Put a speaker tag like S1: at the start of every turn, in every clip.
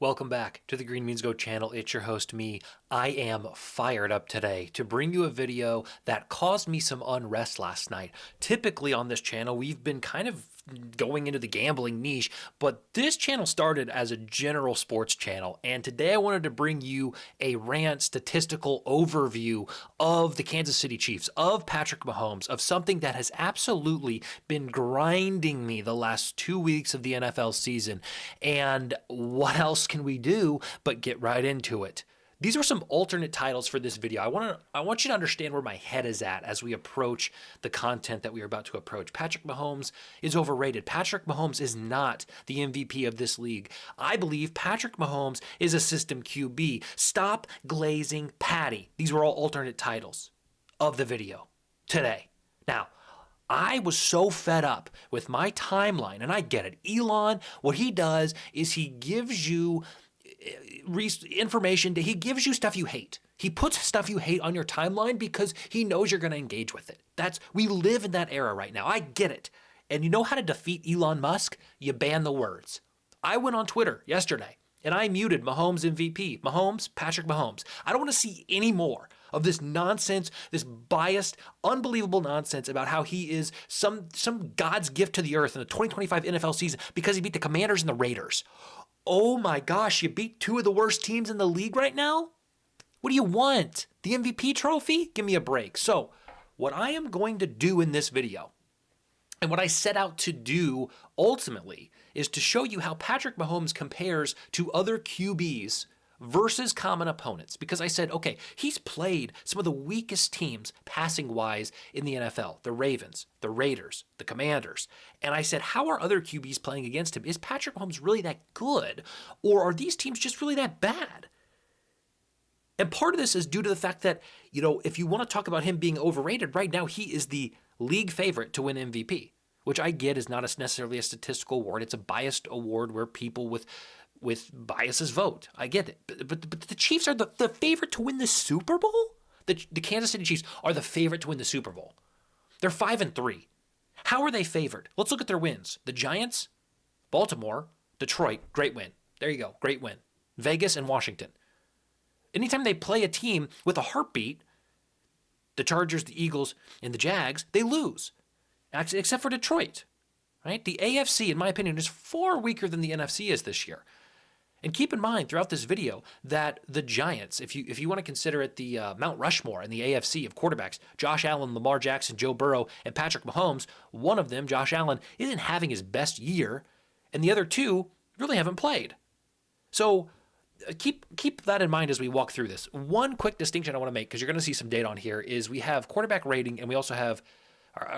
S1: Welcome back to the Green Means Go channel. It's your host, me. I am fired up today to bring you a video that caused me some unrest last night. Typically on this channel, we've been kind of going into the gambling niche, but this channel started as a general sports channel, and today I wanted to bring you a rant statistical overview of the Kansas City Chiefs, of Patrick Mahomes, of something that has absolutely been grinding me the last 2 weeks of the NFL season. And what else can we do but get right into it? These are some alternate titles for this video. I want you to understand where my head is at as we approach the content that we are about to approach. Patrick Mahomes is overrated. Patrick Mahomes is not the MVP of this league. I believe Patrick Mahomes is a system QB. Stop glazing Patty. These were all alternate titles of the video today. Now, I was so fed up with my timeline, and I get it. Elon, what he does is he gives you information, he gives you stuff you hate. He puts stuff you hate on your timeline because he knows you're going to engage with it. We live in that era right now. I get it. And you know how to defeat Elon Musk? You ban the words. I went on Twitter yesterday and I muted Mahomes MVP. Mahomes, Patrick Mahomes. I don't want to see any more of this nonsense, this biased, unbelievable nonsense about how he is some God's gift to the earth in the 2025 NFL season because he beat the Commanders and the Raiders. Oh my gosh, you beat two of the worst teams in the league right now? What do you want? The MVP trophy? Give me a break. So, what I am going to do in this video, and what I set out to do ultimately, is to show you how Patrick Mahomes compares to other QBs versus common opponents. Because I said, okay, he's played some of the weakest teams passing-wise in the NFL. The Ravens, the Raiders, the Commanders. And I said, how are other QBs playing against him? Is Patrick Mahomes really that good? Or are these teams just really that bad? And part of this is due to the fact that, if you want to talk about him being overrated, right now he is the league favorite to win MVP, which I get is not necessarily a statistical award. It's a biased award where people with biases vote. I get it. But the Chiefs are the favorite to win the Super Bowl? The Kansas City Chiefs are the favorite to win the Super Bowl. They're 5-3. How are they favored? Let's look at their wins. The Giants, Baltimore, Detroit, great win. There you go, great win. Vegas and Washington. Anytime they play a team with a heartbeat, the Chargers, the Eagles, and the Jags, they lose. Actually, except for Detroit. Right? The AFC, in my opinion, is far weaker than the NFC is this year. And keep in mind throughout this video that the Giants, if you want to consider it the Mount Rushmore in the AFC of quarterbacks, Josh Allen, Lamar Jackson, Joe Burrow, and Patrick Mahomes, one of them, Josh Allen, isn't having his best year, and the other two really haven't played. So keep that in mind as we walk through this. One quick distinction I want to make, because you're going to see some data on here, is we have quarterback rating and we also have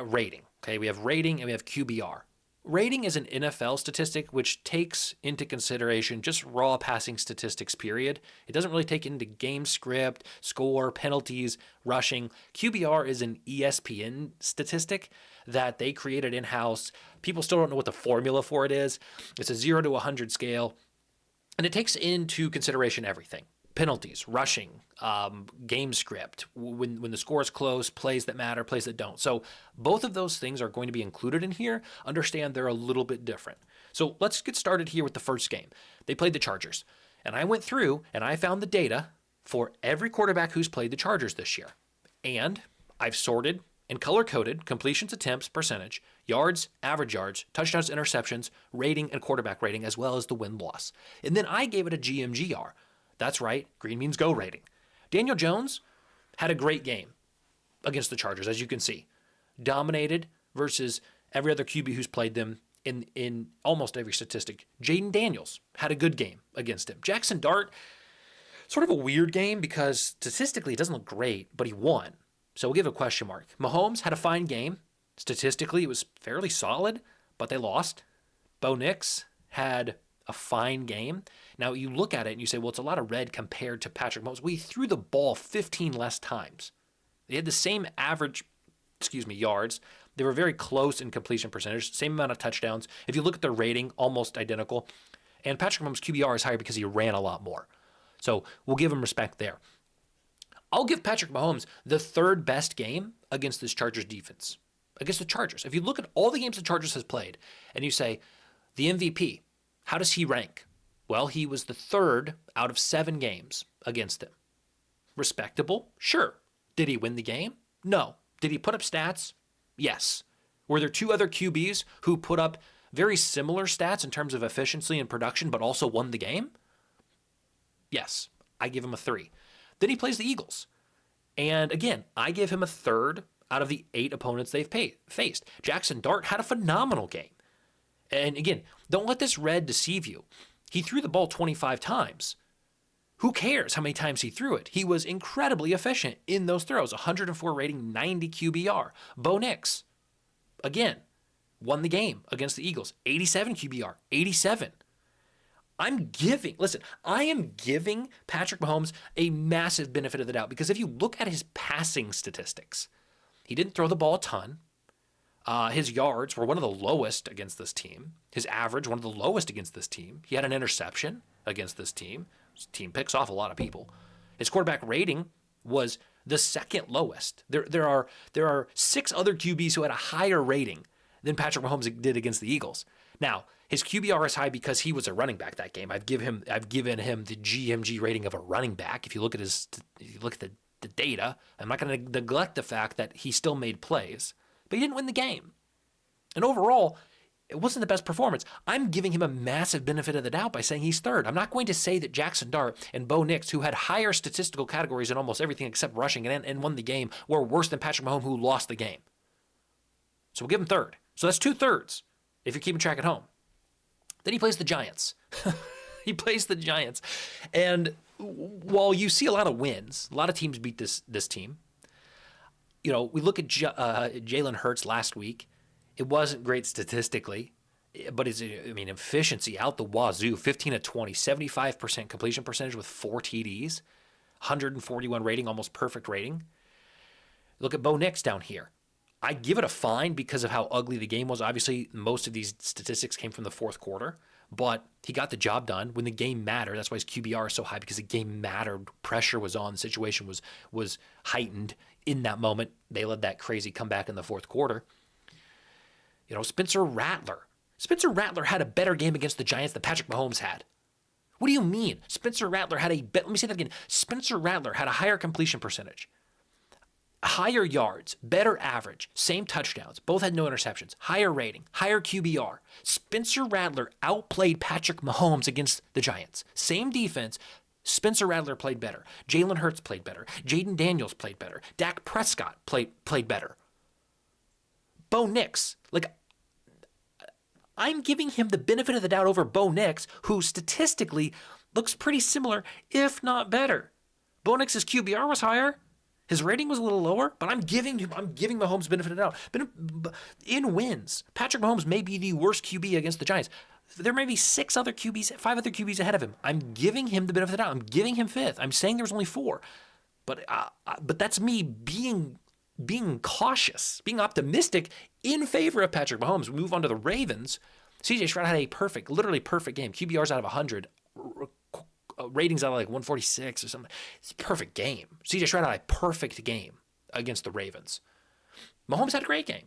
S1: rating. Okay, we have rating and we have QBR. Rating is an NFL statistic which takes into consideration just raw passing statistics, period. It doesn't really take into game script, score, penalties, rushing. QBR is an ESPN statistic that they created in-house. People still don't know what the formula for it is. It's a 0 to 100 scale, and it takes into consideration everything. Penalties, rushing, game script, when the score is close, plays that matter, plays that don't. So both of those things are going to be included in here. Understand they're a little bit different. So let's get started here with the first game. They played the Chargers. And I went through and I found the data for every quarterback who's played the Chargers this year. And I've sorted and color-coded completions, attempts, percentage, yards, average yards, touchdowns, interceptions, rating, and quarterback rating, as well as the win-loss. And then I gave it a GMGR. That's right, Green Means Go rating. Daniel Jones had a great game against the Chargers, as you can see. Dominated versus every other QB who's played them in almost every statistic. Jaden Daniels had a good game against him. Jackson Dart, sort of a weird game because statistically it doesn't look great, but he won. So we'll give a question mark. Mahomes had a fine game. Statistically, it was fairly solid, but they lost. Bo Nix had a fine game. Now you look at it and you say, well, it's a lot of red compared to Patrick Mahomes. We threw the ball 15 less times. They had the same average, yards. They were very close in completion percentage, same amount of touchdowns. If you look at their rating, almost identical. And Patrick Mahomes' QBR is higher because he ran a lot more. So we'll give him respect there. I'll give Patrick Mahomes the third best game against this Chargers defense. Against the Chargers. If you look at all the games the Chargers has played and you say, the MVP, how does he rank? Well, he was the third out of 7 games against them. Respectable? Sure. Did he win the game? No. Did he put up stats? Yes. Were there 2 other QBs who put up very similar stats in terms of efficiency and production, but also won the game? Yes. I give him a 3. Then he plays the Eagles. And again, I give him a third out of the 8 opponents they've faced. Jackson Dart had a phenomenal game. And again, don't let this red deceive you. He threw the ball 25 times. Who cares how many times he threw it? He was incredibly efficient in those throws. 104 rating, 90 QBR. Bo Nix, again, won the game against the Eagles. 87 QBR, 87. I am giving Patrick Mahomes a massive benefit of the doubt because if you look at his passing statistics, he didn't throw the ball a ton. His yards were one of the lowest against this team. His average, one of the lowest against this team. He had an interception against this team. His team picks off a lot of people. His quarterback rating was the second lowest. There are 6 other QBs who had a higher rating than Patrick Mahomes did against the Eagles. Now, his QBR is high because he was a running back that game. I've given him the GMG rating of a running back. If you look at the data, I'm not going to neglect the fact that he still made plays, but he didn't win the game. And overall, it wasn't the best performance. I'm giving him a massive benefit of the doubt by saying he's third. I'm not going to say that Jackson Dart and Bo Nix, who had higher statistical categories in almost everything except rushing and won the game, were worse than Patrick Mahomes, who lost the game. So we'll give him third. So that's 2/3 if you're keeping track at home. Then he plays the Giants. He plays the Giants. And while you see a lot of wins, a lot of teams beat this team. You know, we look at Jalen Hurts last week. It wasn't great statistically, but his efficiency out the wazoo, 15 of 20, 75% completion percentage with 4 TDs, 141 rating, almost perfect rating. Look at Bo Nix down here. I give it a fine because of how ugly the game was. Obviously, most of these statistics came from the fourth quarter, but he got the job done when the game mattered. That's why his QBR is so high, because the game mattered. Pressure was on. The situation was heightened in that moment. They led that crazy comeback in the fourth quarter. You know, Spencer Rattler. Spencer Rattler had a better game against the Giants than Patrick Mahomes had. What do you mean? Spencer Rattler had let me say that again. Spencer Rattler had a higher completion percentage, higher yards, better average, same touchdowns. Both had no interceptions, higher rating, higher QBR. Spencer Rattler outplayed Patrick Mahomes against the Giants. Same defense. Spencer Rattler played better. Jalen Hurts played better. Jaden Daniels played better. Dak Prescott played better. Bo Nix, I'm giving him the benefit of the doubt over Bo Nix, who statistically looks pretty similar, if not better. Bo Nix's QBR was higher. His rating was a little lower, but I'm giving Mahomes benefit of the doubt. But in wins, Patrick Mahomes may be the worst QB against the Giants. There may be 5 other QBs ahead of him. I'm giving him the benefit of the doubt. I'm giving him 5th. I'm saying there's only 4. But that's me being cautious, being optimistic in favor of Patrick Mahomes. We move on to the Ravens. CJ Stroud had a literally perfect game. QBRs out of 100. Ratings out of 146 or something. It's a perfect game. CJ Stroud had a perfect game against the Ravens. Mahomes had a great game.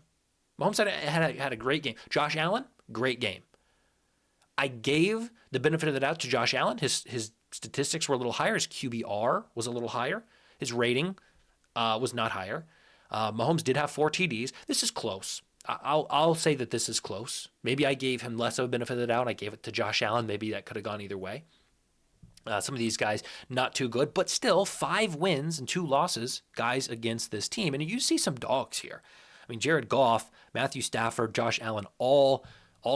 S1: Mahomes had a great game. Josh Allen, great game. I gave the benefit of the doubt to Josh Allen. His statistics were a little higher. His QBR was a little higher. His rating was not higher. Mahomes did have 4 TDs. This is close. I'll say that this is close. Maybe I gave him less of a benefit of the doubt. I gave it to Josh Allen. Maybe that could have gone either way. Some of these guys not too good, but still 5 wins and 2 losses, guys, against this team. And you see some dogs here. I mean, Jared Goff, Matthew Stafford, Josh Allen, all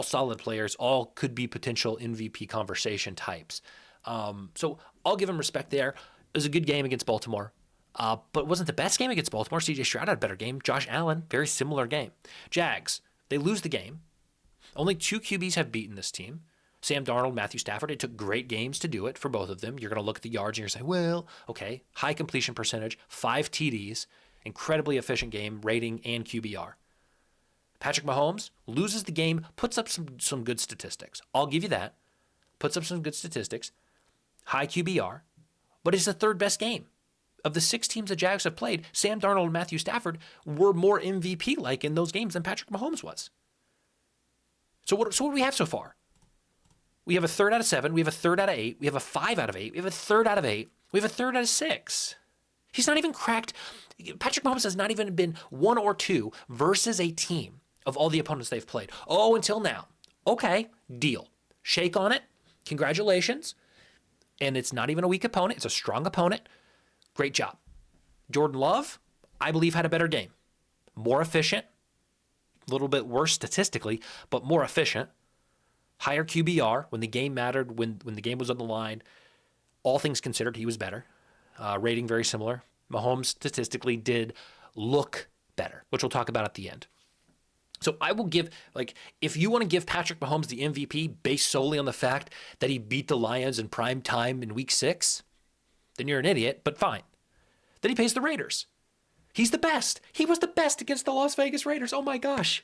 S1: solid players, all could be potential MVP conversation types. So I'll give him respect there. It was a good game against Baltimore. But it wasn't the best game against Baltimore. CJ Stroud had a better game. Josh Allen, very similar game. Jags, they lose the game. Only 2 QBs have beaten this team. Sam Darnold, Matthew Stafford. It took great games to do it for both of them. You're going to look at the yards and you're going to say, well, okay, high completion percentage, 5 TDs, incredibly efficient game, rating, and QBR. Patrick Mahomes loses the game, puts up some good statistics. I'll give you that. Puts up some good statistics, high QBR, but it's the 3rd best game. Of the 6 teams the Jags have played, Sam Darnold and Matthew Stafford were more MVP-like in those games than Patrick Mahomes was. So what do we have so far? We have a third out of 7. We have a third out of 8. We have a 5 out of 8. We have a third out of 8. We have a third out of 6. He's not even cracked. Patrick Mahomes has not even been 1 or 2 versus a team of all the opponents they've played. Oh, until now. Okay, deal. Shake on it. Congratulations. And it's not even a weak opponent. It's a strong opponent. Great job. Jordan Love, I believe, had a better game. More efficient. A little bit worse statistically, but more efficient. Higher QBR when the game mattered, when the game was on the line. All things considered, he was better. Rating very similar. Mahomes statistically did look better, which we'll talk about at the end. So I will give, if you want to give Patrick Mahomes the MVP based solely on the fact that he beat the Lions in prime time in week 6, then you're an idiot, but fine. Then he pays the Raiders. He's the best. He was the best against the Las Vegas Raiders. Oh my gosh.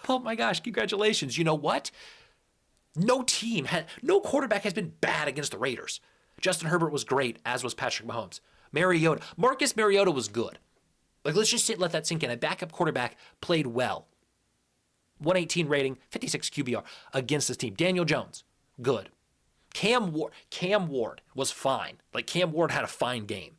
S1: Oh my gosh. Congratulations. You know what? No quarterback has been bad against the Raiders. Justin Herbert was great, as was Patrick Mahomes. Marcus Mariota was good. Let's just let that sink in. A backup quarterback played well. 118 rating, 56 QBR against this team. Daniel Jones, good. Cam Ward was fine. Cam Ward had a fine game.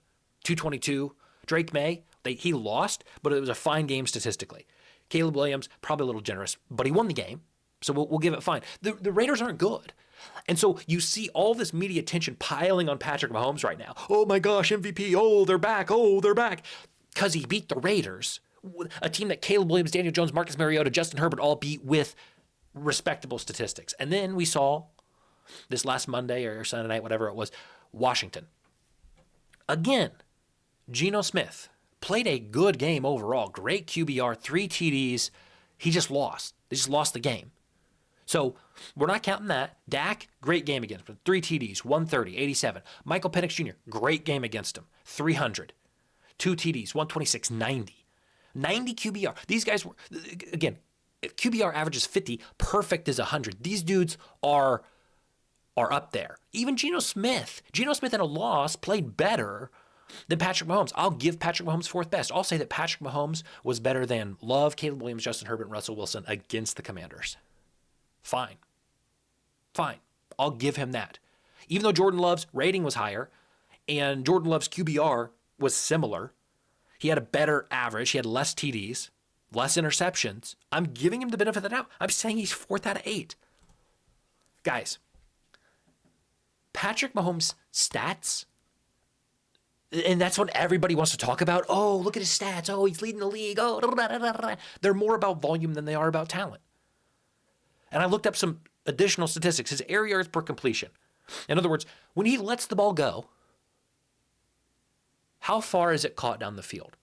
S1: 222. Drake May, he lost, but it was a fine game statistically. Caleb Williams, probably a little generous, but he won the game. So we'll give it fine. The Raiders aren't good. And so you see all this media attention piling on Patrick Mahomes right now. Oh my gosh, MVP. Oh, they're back. Oh, they're back. Because he beat the Raiders, a team that Caleb Williams, Daniel Jones, Marcus Mariota, Justin Herbert all beat with respectable statistics. And then we saw this last Monday or Sunday night, whatever it was, Washington. Again, Geno Smith played a good game overall. Great QBR, 3 TDs. He just lost. They just lost the game. So we're not counting that. Dak, great game against him. 3 TDs, 130, 87. Michael Penix Jr., great game against him. 300. 2 TDs, 126, 90. 90 QBR. These guys were, again, if QBR averages 50, perfect is 100. These dudes are up there. Even Geno Smith in a loss played better than Patrick Mahomes. I'll give Patrick Mahomes 4th best. I'll say that Patrick Mahomes was better than Love, Caleb Williams, Justin Herbert, and Russell Wilson against the Commanders. Fine. I'll give him that. Even though Jordan Love's rating was higher and Jordan Love's QBR was similar, he had a better average. He had less TDs, less interceptions. I'm giving him the benefit of the doubt. I'm saying he's 4th out of 8. Guys, Patrick Mahomes' stats, and that's what everybody wants to talk about. Oh, look at his stats. Oh, he's leading the league. Oh, they're more about volume than they are about talent. And I looked up some additional statistics. His air yards per completion. In other words, when he lets the ball go, how far is it caught down the field?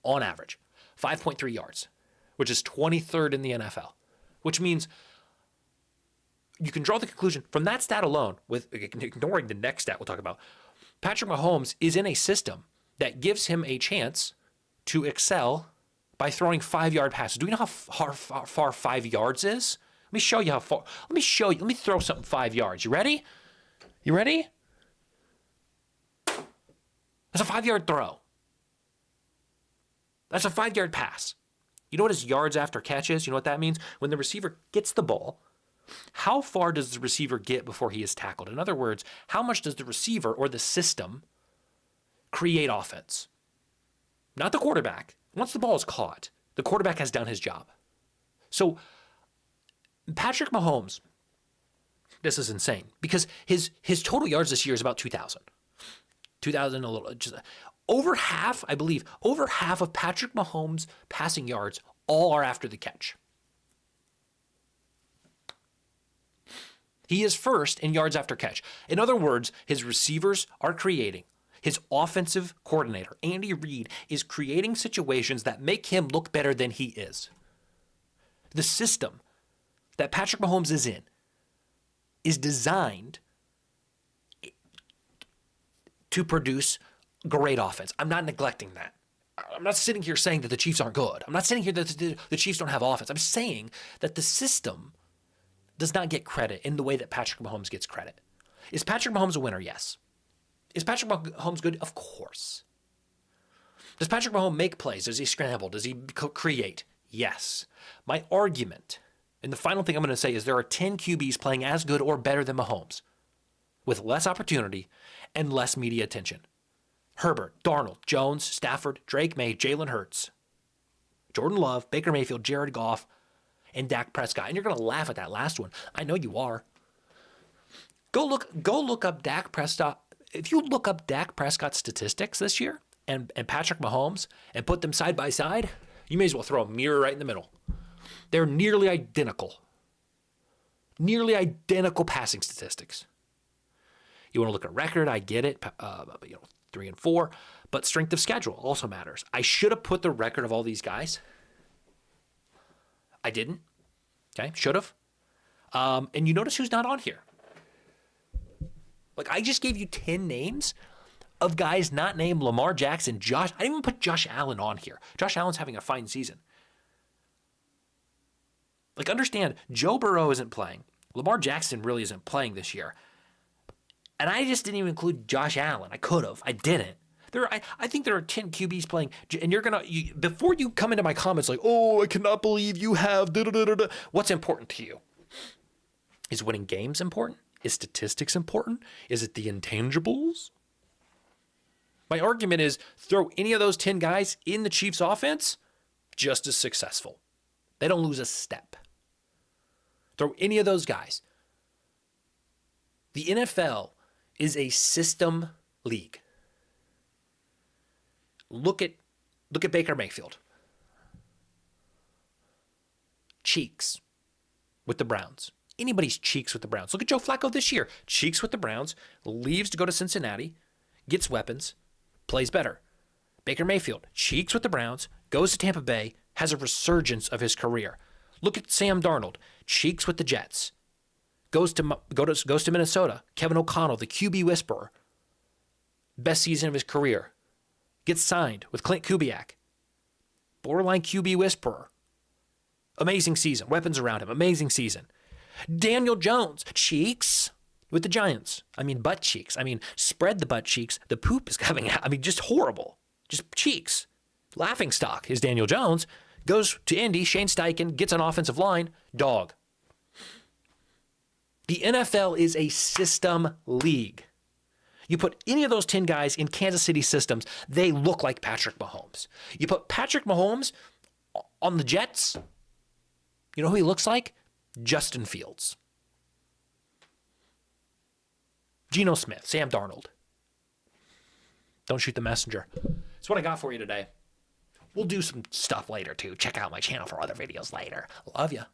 S1: On average, 5.3 yards, which is 23rd in the NFL, which means you can draw the conclusion from that stat alone, with ignoring the next stat we'll talk about. Patrick Mahomes is in a system that gives him a chance to excel by throwing 5-yard passes. Do we know how far 5 yards is? Let me show you how far. Let me throw something 5 yards. You ready? That's a 5-yard throw. That's a 5-yard pass. You know what his yards after catch is? You know what that means? When the receiver gets the ball, how far does the receiver get before he is tackled? In other words, how much does the receiver or the system create offense? Not the quarterback. Once the ball is caught, the quarterback has done his job. So Patrick Mahomes, this is insane because his total yards this year is about 2,000. 2,000 a little, just over half, I believe, over half of Patrick Mahomes' passing yards all are after the catch. He is first in yards after catch. In other words, his receivers are creating. His offensive coordinator, Andy Reid, is creating situations that make him look better than he is. The system that Patrick Mahomes is in is designed to produce great offense. I'm not neglecting that. I'm not sitting here saying that the Chiefs aren't good. I'm not sitting here that the Chiefs don't have offense. I'm saying that the system does not get credit in the way that Patrick Mahomes gets credit. Is Patrick Mahomes a winner? Yes. Is Patrick Mahomes good? Of course. Does Patrick Mahomes make plays? Does he scramble? Does he create? Yes. My argument And the final thing I'm going to say is there are 10 QBs playing as good or better than Mahomes with less opportunity and less media attention. Herbert, Darnold, Jones, Stafford, Drake May, Jalen Hurts, Jordan Love, Baker Mayfield, Jared Goff, and Dak Prescott. And you're going to laugh at that last one. I know you are. Go look up Dak Prescott. If you look up Dak Prescott's statistics this year and Patrick Mahomes and put them side by side, you may as well throw a mirror right in the middle. They're nearly identical. Nearly identical passing statistics. You want to look at record, I get it, 3-4, but strength of schedule also matters. I should have put the record of all these guys. I didn't. Okay, should have. And you notice who's not on here. Like, I just gave you 10 names of guys not named Lamar Jackson, Josh. I didn't even put Josh Allen on here. Josh Allen's having a fine season. Like, understand, Joe Burrow isn't playing. Lamar Jackson really isn't playing this year. And I just didn't even include Josh Allen. I could have. I didn't. I think there are 10 QBs playing. And you're going to, before you come into my comments like, oh, I cannot believe you have da-da-da-da-da. What's important to you? Is winning games important? Is statistics important? Is it the intangibles? My argument is throw any of those 10 guys in the Chiefs offense, just as successful. They don't lose a step. Throw any of those guys. The NFL is a system league. Look at Baker Mayfield. Cheeks with the Browns. Anybody's cheeks with the Browns. Look at Joe Flacco this year. Cheeks with the Browns, leaves to go to Cincinnati, gets weapons, plays better. Baker Mayfield, cheeks with the Browns, goes to Tampa Bay, has a resurgence of his career. Look at Sam Darnold, cheeks with the Jets, goes to Minnesota. Kevin O'Connell, the QB whisperer, best season of his career, gets signed with Clint Kubiak, borderline QB whisperer, amazing season, weapons around him, amazing season. Daniel Jones, cheeks with the Giants. I mean, butt cheeks. I mean, spread the butt cheeks. The poop is coming out. I mean, just horrible. Just cheeks. Laughing stock is Daniel Jones. Goes to Indy. Shane Steichen gets an offensive line. Dog. The NFL is a system league. You put any of those 10 guys in Kansas City systems, they look like Patrick Mahomes. You put Patrick Mahomes on the Jets, you know who he looks like? Justin Fields. Geno Smith, Sam Darnold. Don't shoot the messenger. That's what I got for you today. We'll do some stuff later, too. Check out my channel for other videos later. Love ya.